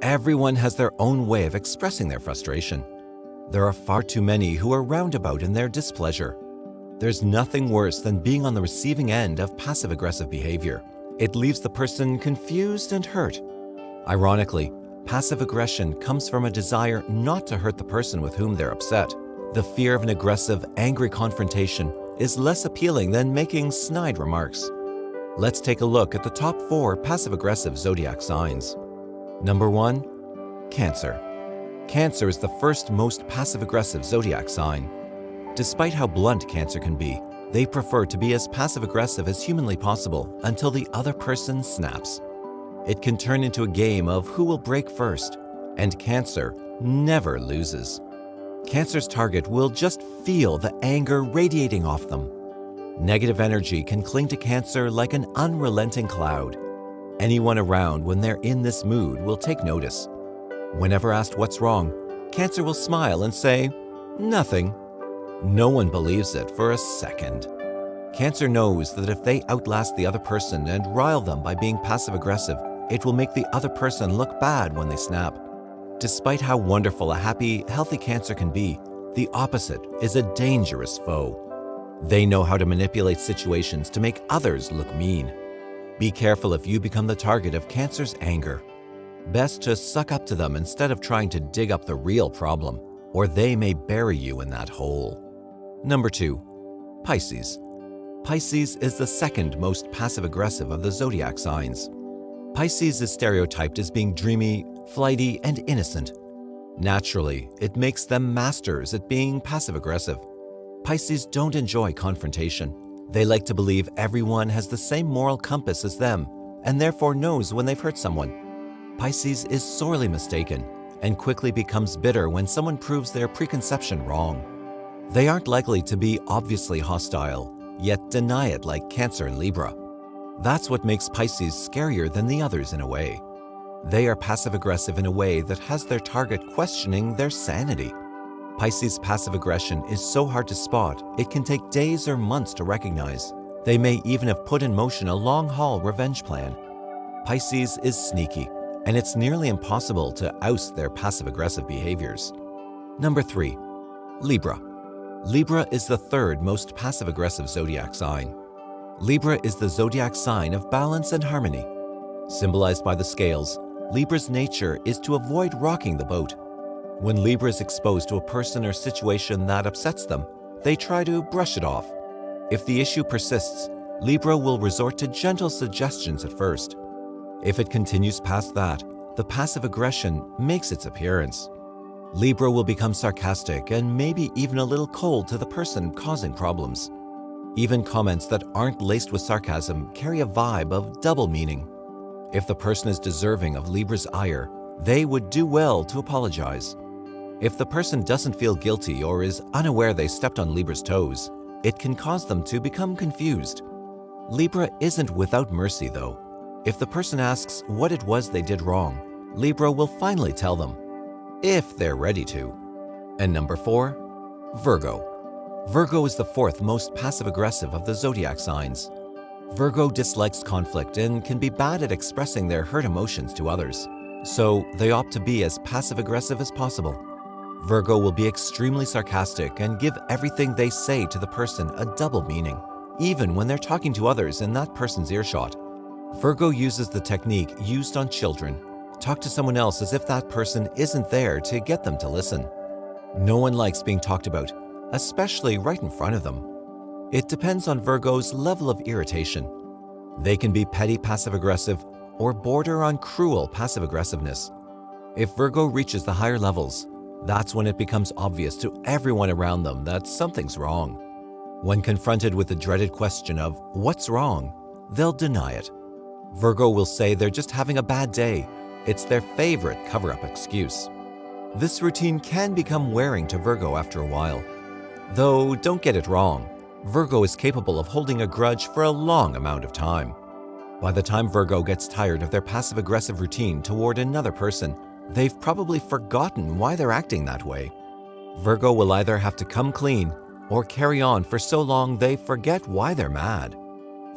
Everyone has their own way of expressing their frustration. There are far too many who are roundabout in their displeasure. There's nothing worse than being on the receiving end of passive-aggressive behavior. It leaves the person confused and hurt. Ironically, passive aggression comes from a desire not to hurt the person with whom they're upset. The fear of an aggressive, angry confrontation is less appealing than making snide remarks. Let's take a look at the top 4 passive-aggressive zodiac signs. Number 1. Cancer. Cancer is the first most passive-aggressive zodiac sign. Despite how blunt Cancer can be, they prefer to be as passive-aggressive as humanly possible until the other person snaps. It can turn into a game of who will break first, and Cancer never loses. Cancer's target will just feel the anger radiating off them. Negative energy can cling to Cancer like an unrelenting cloud. Anyone around when they're in this mood will take notice. Whenever asked what's wrong, Cancer will smile and say, "Nothing." No one believes it for a second. Cancer knows that if they outlast the other person and rile them by being passive-aggressive, it will make the other person look bad when they snap. Despite how wonderful a happy, healthy Cancer can be, the opposite is a dangerous foe. They know how to manipulate situations to make others look mean. Be careful if you become the target of Cancer's anger. Best to suck up to them instead of trying to dig up the real problem, or they may bury you in that hole. Number 2. Pisces. Pisces is the second most passive-aggressive of the zodiac signs. Pisces is stereotyped as being dreamy, flighty, and innocent. Naturally, it makes them masters at being passive-aggressive. Pisces don't enjoy confrontation. They like to believe everyone has the same moral compass as them and therefore knows when they've hurt someone. Pisces is sorely mistaken and quickly becomes bitter when someone proves their preconception wrong. They aren't likely to be obviously hostile, yet deny it like Cancer and Libra. That's what makes Pisces scarier than the others in a way. They are passive-aggressive in a way that has their target questioning their sanity. Pisces' passive aggression is so hard to spot, it can take days or months to recognize. They may even have put in motion a long-haul revenge plan. Pisces is sneaky, and it's nearly impossible to oust their passive-aggressive behaviors. Number 3. Libra. Libra is the third most passive-aggressive zodiac sign. Libra is the zodiac sign of balance and harmony. Symbolized by the scales, Libra's nature is to avoid rocking the boat. When Libra is exposed to a person or situation that upsets them, they try to brush it off. If the issue persists, Libra will resort to gentle suggestions at first. If it continues past that, the passive aggression makes its appearance. Libra will become sarcastic and maybe even a little cold to the person causing problems. Even comments that aren't laced with sarcasm carry a vibe of double meaning. If the person is deserving of Libra's ire, they would do well to apologize. If the person doesn't feel guilty or is unaware they stepped on Libra's toes, it can cause them to become confused. Libra isn't without mercy, though. If the person asks what it was they did wrong, Libra will finally tell them, if they're ready to. And number 4, Virgo. Virgo is the fourth most passive-aggressive of the zodiac signs. Virgo dislikes conflict and can be bad at expressing their hurt emotions to others, so they opt to be as passive-aggressive as possible. Virgo will be extremely sarcastic and give everything they say to the person a double meaning, even when they're talking to others in that person's earshot. Virgo uses the technique used on children. Talk to someone else as if that person isn't there to get them to listen. No one likes being talked about, especially right in front of them. It depends on Virgo's level of irritation. They can be petty passive-aggressive or border on cruel passive-aggressiveness. If Virgo reaches the higher levels, that's when it becomes obvious to everyone around them that something's wrong. When confronted with the dreaded question of what's wrong, they'll deny it. Virgo will say they're just having a bad day. It's their favorite cover-up excuse. This routine can become wearing to Virgo after a while. Though, don't get it wrong, Virgo is capable of holding a grudge for a long amount of time. By the time Virgo gets tired of their passive-aggressive routine toward another person, they've probably forgotten why they're acting that way. Virgo will either have to come clean or carry on for so long they forget why they're mad.